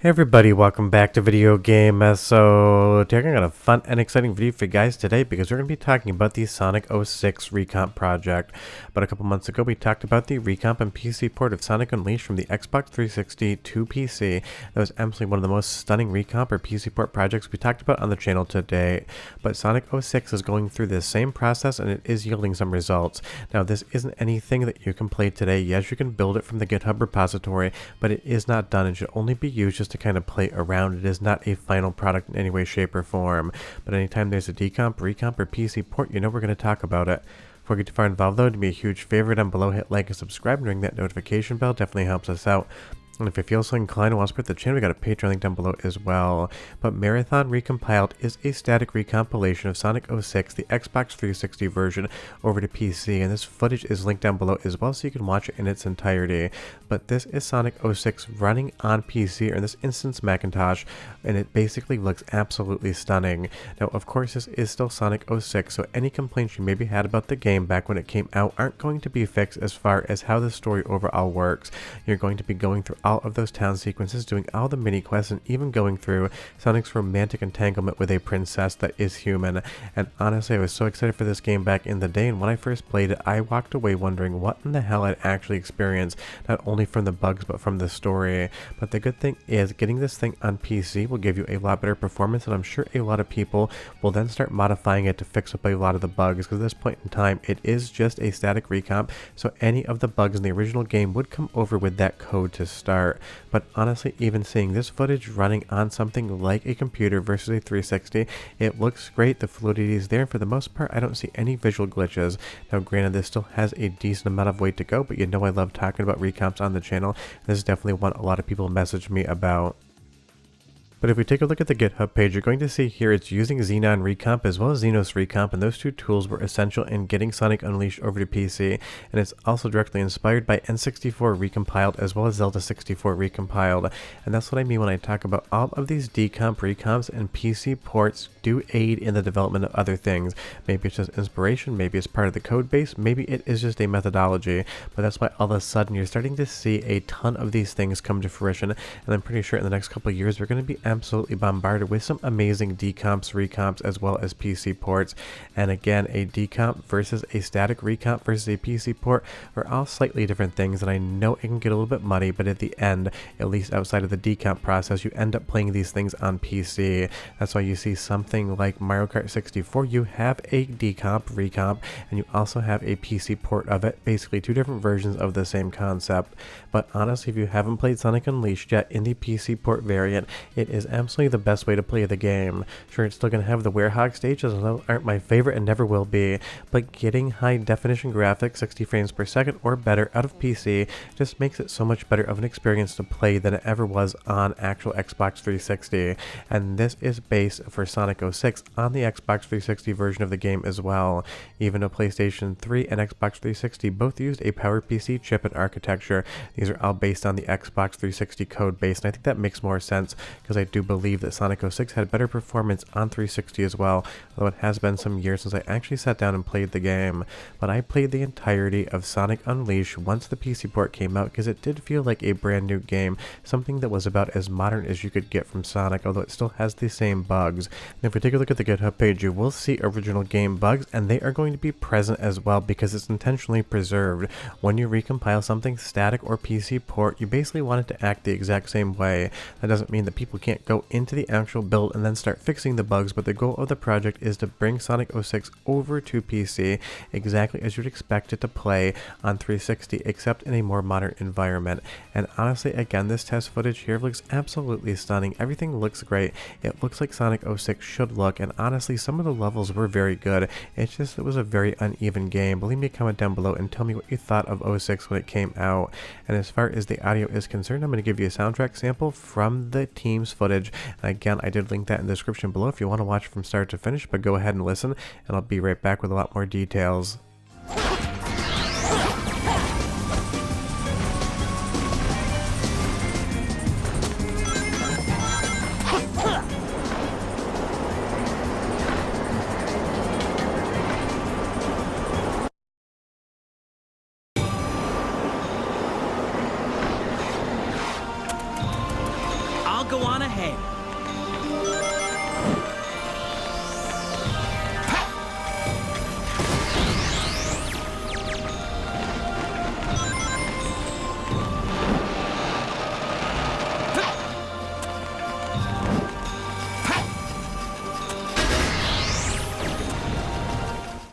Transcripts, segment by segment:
Hey everybody, welcome back to Video Game. So today I got a fun and exciting video for you guys today because we're going to be talking about the Sonic 06 Recomp project. But a couple months ago we talked about the Recomp and PC port of Sonic Unleashed from the Xbox 360 to PC. That was absolutely one of the most stunning Recomp or PC port projects we talked about on the channel today. But Sonic 06 is going through this same process and it is yielding some results. Now this isn't anything that you can play today. Yes, you can build it from the GitHub repository, but it is not done and should only be used just to kind of play around. It is not a final product in any way, shape, or form. But anytime there's a decomp, recomp, or PC port, you know we're going to talk about it. Before we get too far involved though, do me a huge favor down below, hit like and subscribe and ring that notification bell. Definitely helps us out. And if you feel so inclined and want to support the channel, we got a Patreon link down below as well. But Marathon Recompiled is a static recompilation of Sonic 06, the Xbox 360 version, over to PC. And this footage is linked down below as well, so you can watch it in its entirety. But this is Sonic 06 running on PC, or in this instance Macintosh, and it basically looks absolutely stunning. Now, of course, this is still Sonic 06, so any complaints you maybe had about the game back when it came out aren't going to be fixed as far as how the story overall works. You're going to be going through all of those town sequences, doing all the mini quests, and even going through Sonic's romantic entanglement with a princess that is human. And honestly, I was so excited for this game back in the day, and when I first played it, I walked away wondering what in the hell I'd actually experienced, not only from the bugs but from the story. But the good thing is, getting this thing on PC will give you a lot better performance, and I'm sure a lot of people will then start modifying it to fix up a lot of the bugs, because at this point in time it is just a static recomp, so any of the bugs in the original game would come over with that code to start. But honestly, even seeing this footage running on something like a computer versus a 360, it looks great. The fluidity is there, and for the most part I don't see any visual glitches. Now granted, this still has a decent amount of way to go, but you know I love talking about recomps on the channel. This is definitely one a lot of people message me about. But if we take a look at the GitHub page, you're going to see here it's using Xenon Recomp as well as Xenos Recomp, and those two tools were essential in getting Sonic Unleashed over to PC, and it's also directly inspired by N64 Recompiled as well as Zelda 64 Recompiled. And that's what I mean when I talk about all of these decomp, recomps, and PC ports do aid in the development of other things. Maybe it's just inspiration, maybe it's part of the code base, maybe it is just a methodology, but that's why all of a sudden you're starting to see a ton of these things come to fruition, and I'm pretty sure in the next couple of years we're going to be absolutely bombarded with some amazing decomps, recomps, as well as PC ports. And again, a decomp versus a static recomp versus a PC port are all slightly different things, and I know it can get a little bit muddy, but at the end, at least outside of the decomp process, you end up playing these things on PC. That's why you see something like Mario Kart 64, you have a decomp, recomp, and you also have a PC port of it, basically two different versions of the same concept. But honestly, if you haven't played Sonic Unleashed yet in the PC port variant, it is absolutely the best way to play the game. Sure, it's still going to have the Werehog stages, those aren't my favorite and never will be, but getting high definition graphics, 60 frames per second or better out of PC just makes it so much better of an experience to play than it ever was on actual Xbox 360. And this is based for Sonic 06 on the Xbox 360 version of the game as well. Even though PlayStation 3 and Xbox 360 both used a PowerPC chip and architecture, these are all based on the Xbox 360 code base, and I think that makes more sense because I do believe that Sonic 06 had better performance on 360 as well, although it has been some years since I actually sat down and played the game. But I played the entirety of Sonic Unleashed once the PC port came out because it did feel like a brand new game, something that was about as modern as you could get from Sonic, although it still has the same bugs. And if we take a look at the GitHub page, you will see original game bugs, and they are going to be present as well because it's intentionally preserved. When you recompile something static or PC port, you basically want it to act the exact same way. That doesn't mean that people can't go into the actual build and then start fixing the bugs, but the goal of the project is to bring Sonic 06 over to PC exactly as you'd expect it to play on 360, except in a more modern environment. And honestly, again, this test footage here looks absolutely stunning. Everything looks great. It looks like Sonic 06 should look, and honestly, some of the levels were very good. It's just it was a very uneven game. But leave me a comment down below and tell me what you thought of 06 when it came out. And as far as the audio is concerned, I'm going to give you a soundtrack sample from the team's footage. And again, I did link that in the description below if you want to watch from start to finish, but go ahead and listen, and I'll be right back with a lot more details. I'll go on ahead.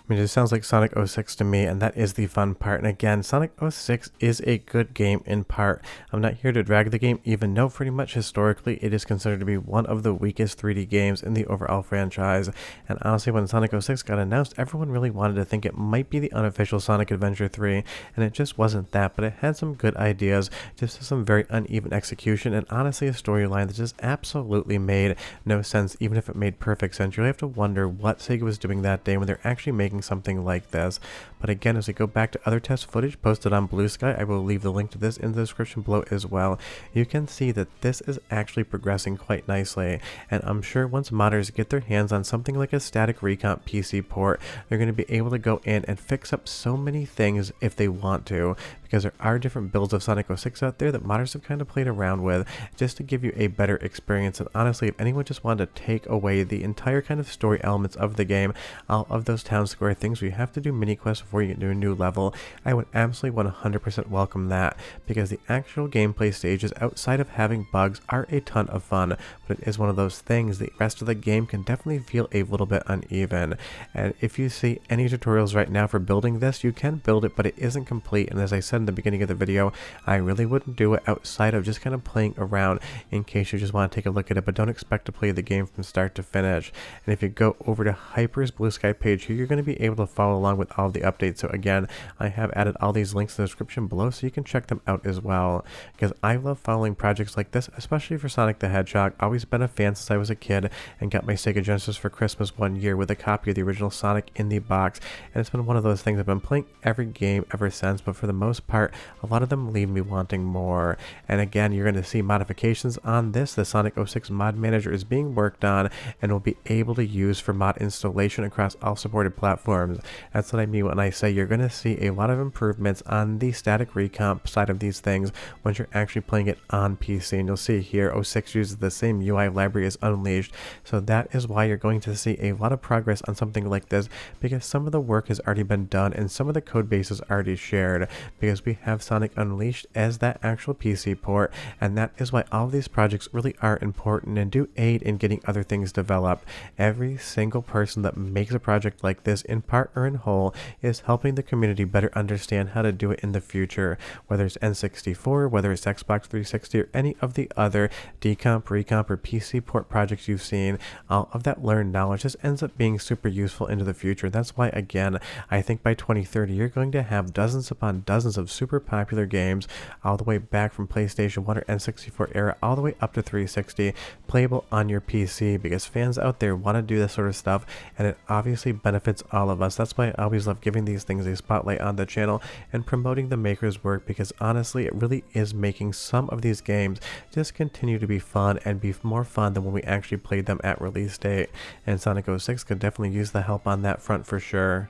I mean, it sounds like Sonic 06 to me, and that is the fun part. And again, Sonic 06 is a good game in part. I'm not here to drag the game, even though pretty much historically it is considered to be one of the weakest 3D games in the overall franchise. And honestly, when Sonic 06 got announced, everyone really wanted to think it might be the unofficial Sonic Adventure 3, and it just wasn't that, but it had some good ideas, just some very uneven execution, and honestly a storyline that just absolutely made no sense, even if it made perfect sense. You really have to wonder what Sega was doing that day when they're actually making something like this. But again, as we go back to other test footage posted on Blue Sky, I will leave the link to this in the description below as well. You can see that this is actually progressing quite nicely, and I'm sure once modders get their hands on something like a static recomp PC port, they're going to be able to go in and fix up so many things if they want to, because there are different builds of Sonic 06 out there that modders have kind of played around with just to give you a better experience. And honestly, if anyone just wanted to take away the entire kind of story elements of the game, all of those town square things where you have to do mini quests before you get to a new level, I would absolutely 100% welcome that, because the actual gameplay stages outside of having bugs are a ton of fun, but it is one of those things the rest of the game can definitely feel a little bit uneven. And if you see any tutorials right now for building this, you can build it, but it isn't complete. And as I said in the beginning of the video, I really wouldn't do it outside of just kind of playing around in case you just want to take a look at it, but don't expect to play the game from start to finish. And if you go over to Hyper's Blue Sky page here, you're going to be able to follow along with all the updates. So again, I have added all these links in the description below so you can check them out as well, because I love following projects like this, especially for Sonic the Hedgehog. Always been a fan since I was a kid and got my Sega Genesis for Christmas one year with a copy of the original Sonic in the box, and it's been one of those things I've been playing every game ever since, but for the most part a lot of them leave me wanting more. And again, you're going to see modifications on this. The Sonic 06 mod manager is being worked on and will be able to use for mod installation across all supported platforms. That's what I mean when I say you're going to see a lot of improvements on the static recomp side of these things once you're actually playing it on PC. And you'll see here 06 uses the same UI library as Unleashed, so that is why you're going to see a lot of progress on something like this, because some of the work has already been done and some of the code base is already shared, because we have Sonic Unleashed as that actual PC port, and that is why all of these projects really are important and do aid in getting other things developed. Every single person that makes a project like this, in part or in whole, is helping the community better understand how to do it in the future, whether it's N64, whether it's Xbox 360, or any of the other decomp, recomp, or PC port projects you've seen. All of that learned knowledge just ends up being super useful into the future. That's why, again, I think by 2030 you're going to have dozens upon dozens of super popular games, all the way back from PlayStation 1 or N64 era all the way up to 360, playable on your PC, because fans out there want to do this sort of stuff, and it obviously benefits all of us. That's why I always love giving these things a spotlight on the channel and promoting the makers' work, because honestly it really is making some of these games just continue to be fun and be more fun than when we actually played them at release date. And Sonic 06 could definitely use the help on that front for sure.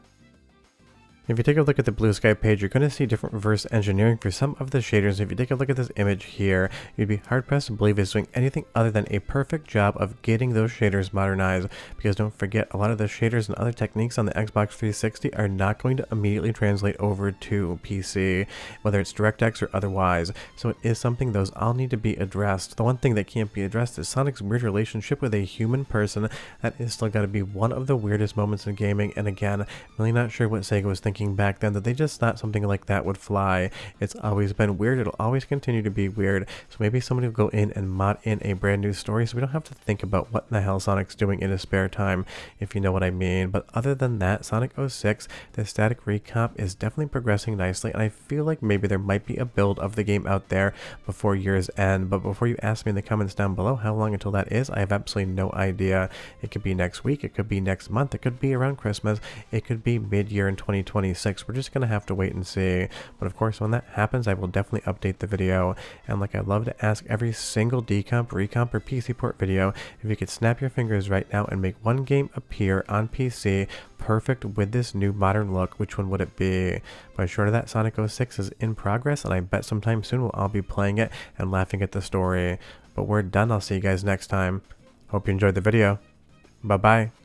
If you take a look at the Blue Sky page, you're going to see different reverse engineering for some of the shaders. If you take a look at this image here, you'd be hard-pressed to believe it's doing anything other than a perfect job of getting those shaders modernized, because don't forget, a lot of the shaders and other techniques on the Xbox 360 are not going to immediately translate over to PC, whether it's DirectX or otherwise, so it is something those all need to be addressed. The one thing that can't be addressed is Sonic's weird relationship with a human person. That is still got to be one of the weirdest moments in gaming, and again, really not sure what Sega was thinking back then that they just thought something like that would fly. It's always been weird, it'll always continue to be weird, so maybe somebody will go in and mod in a brand new story so we don't have to think about what the hell Sonic's doing in his spare time, if you know what I mean. But other than that, Sonic 06, the static recomp is definitely progressing nicely, and I feel like maybe there might be a build of the game out there before year's end. But before you ask me in the comments down below how long until that is, I have absolutely no idea. It could be next week, it could be next month, it could be around Christmas, it could be mid-year in 2020. 2026. We're just going to have to wait and see. But of course, when that happens, I will definitely update the video. And like I love to ask every single decomp, recomp, or PC port video, if you could snap your fingers right now and make one game appear on PC perfect with this new modern look, which one would it be? But short of that, Sonic 06 is in progress, and I bet sometime soon we'll all be playing it and laughing at the story. But we're done. I'll see you guys next time. Hope you enjoyed the video. Bye-bye.